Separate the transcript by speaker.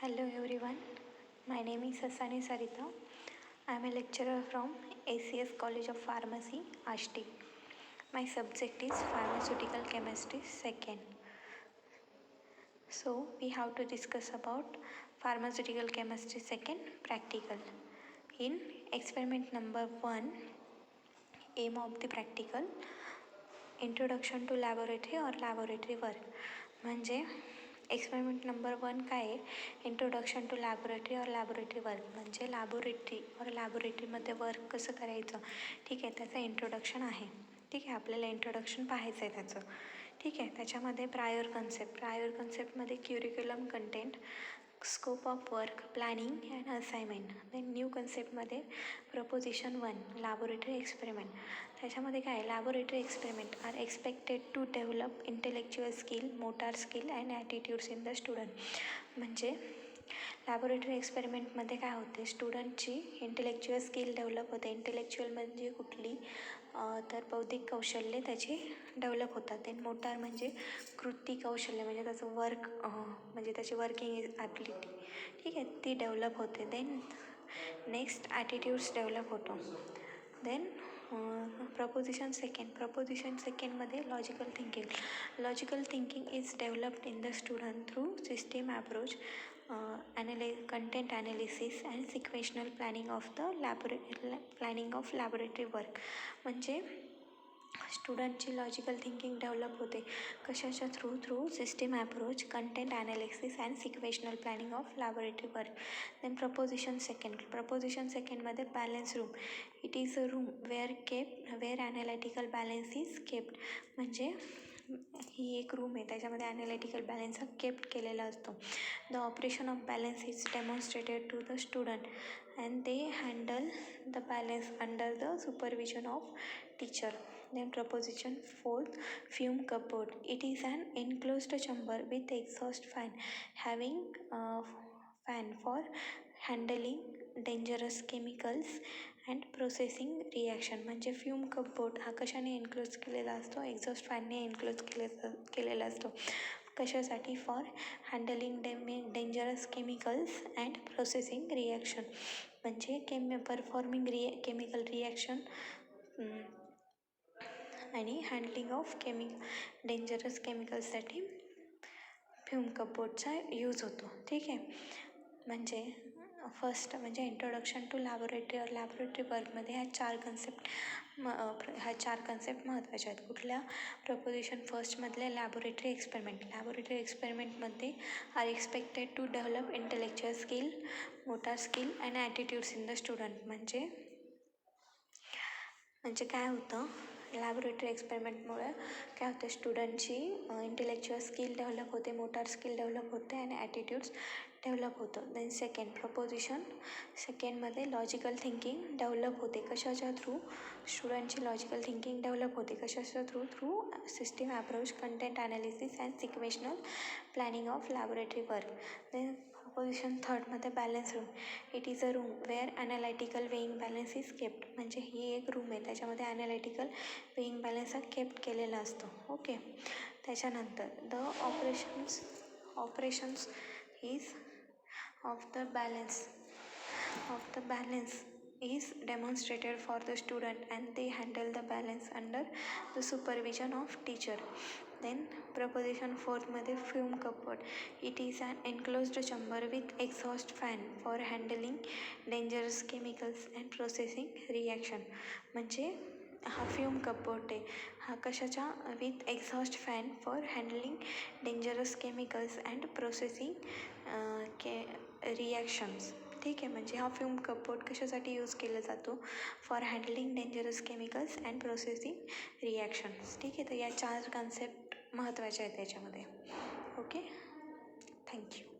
Speaker 1: Hello everyone, my name is Sassani Sarita. I am a lecturer from ACS College of Pharmacy, Ashti. My subject is Pharmaceutical Chemistry 2nd. So we have to discuss about Pharmaceutical Chemistry 2nd practical. In experiment number 1, aim of the practical, introduction to laboratory or laboratory work. म्हणजे experiment number 1 काय आहे, introduction to laboratory और laboratory work. म्हणजे laboratory और लॅबोरेटरीमध्ये work कसं करायचं, ठीक आहे, त्याचं इंट्रोडक्शन आहे. ठीक आहे, आपल्याला इंट्रोडक्शन पाहायचं आहे त्याचं. ठीक आहे, त्याच्यामध्ये प्रायर कन्सेप्टमध्ये curriculum content, scope of work, planning and assignment. Then new कन्सेप्टमध्ये प्रपोजिशन 1 लॅबोरेटरी एक्सपेरिमेंट. त्याच्यामध्ये काय, laboratory experiment are expected to develop intellectual skill, motor skill and attitudes in the student. म्हणजे लॅबोरेटरी एक्सपेरिमेंटमध्ये काय होते, स्टुडंटची इंटेलेक्च्युअल स्किल डेव्हलप होते. Intellectual म्हणजे कुठली, तर बौद्धिक कौशल्ये त्याची डेव्हलप होतात. देन मोटार म्हणजे कृती कौशल्य, म्हणजे त्याचं वर्क, म्हणजे त्याची वर्किंग ॲबिलिटी, ठीक आहे, ती डेव्हलप होते. देन नेक्स्ट ॲटिट्यूड्स डेव्हलप होतो. देन प्रपोजिशन सेकंडमध्ये logical thinking is developed in the student through system approach, content analysis and sequential planning of laboratory work. म्हणजे स्टुडंटची लॉजिकल थिंकिंग डेव्हलप होते कशाच्या through system approach, content analysis and sequential planning of laboratory work. Then proposition सेकंडमध्ये balance room. It is a room where analytical balance is kept. म्हणजे ही एक room आहे, त्याच्यामध्ये ॲनालिटिकल बॅलन्स हा केप्ट केलेला असतो. The operation of balance is demonstrated to the student and they handle the balance under the supervision of teacher. Then proposition 4 fume cupboard. It is an enclosed chamber with exhaust fan having fan for handling dangerous chemicals and processing reaction. म्हणजे fume cupboard हा कशाने एन्क्लोज केलेला असतो, exhaust फॅनने एन्क्लोज केलेला असतो. कशासाठी, for handling dangerous chemicals and processing reaction. म्हणजे performing chemical reaction आणि हँडलिंग ऑफ डेंजरस केमिकल्ससाठी फ्यूम कपबोर्डचा यूज होतो. ठीक आहे, म्हणजे फर्स्ट म्हणजे इंट्रोडक्शन टू लॅबोरेटरी और लॅबोरेटरी वर्कमध्ये ह्या चार कन्सेप्ट महत्त्वाच्या आहेत. कुठल्या, प्रपोजिशन फर्स्टमधले लॅबोरेटरी एक्सपेरिमेंटमध्ये are expected to develop intellectual skill, motor skill and attitudes in the student. म्हणजे काय होतं, लॅबोरेटरी एक्सपेरिमेंटमुळे काय होतं, स्टुडंटची इंटेलेक्च्युअल स्किल डेव्हलप होते, मोटार स्किल डेव्हलप होते आणि ॲटिट्यूड्स डेव्हलप होतं. देन प्रपोजिशन सेकंडमध्ये लॉजिकल थिंकिंग डेव्हलप होते. कशाच्या थ्रू, स्टुडंटची लॉजिकल थिंकिंग डेव्हलप होते कशाच्या through system approach, content analysis and sequential planning of laboratory work. Then proposition थर्डमध्ये balance room. It is a room where analytical weighing balance is kept. म्हणजे ही एक room आहे, त्याच्यामध्ये ॲनालिटिकल वेईंग बॅलन्स हा kept केलेला असतो. ओके, त्याच्यानंतर the operations is of the balance is demonstrated for the student and they handle the balance under the supervision of teacher. Then proposition 4 मध्ये fume cupboard. It is an enclosed chamber with exhaust fan for handling dangerous chemicals and processing reaction. म्हणजे हा fume cupboard आहे, हा कशाच्या, with exhaust fan for handling dangerous chemicals and processing reactions. ठीक आहे, म्हणजे हा फ्यूम कपबोर्ड कशासाठी यूज केला जातो, for handling dangerous chemicals and processing reactions. ठीक आहे, तर या चार कन्सेप्ट महत्त्वाच्या आहेत त्याच्यामध्ये. Okay, thank you.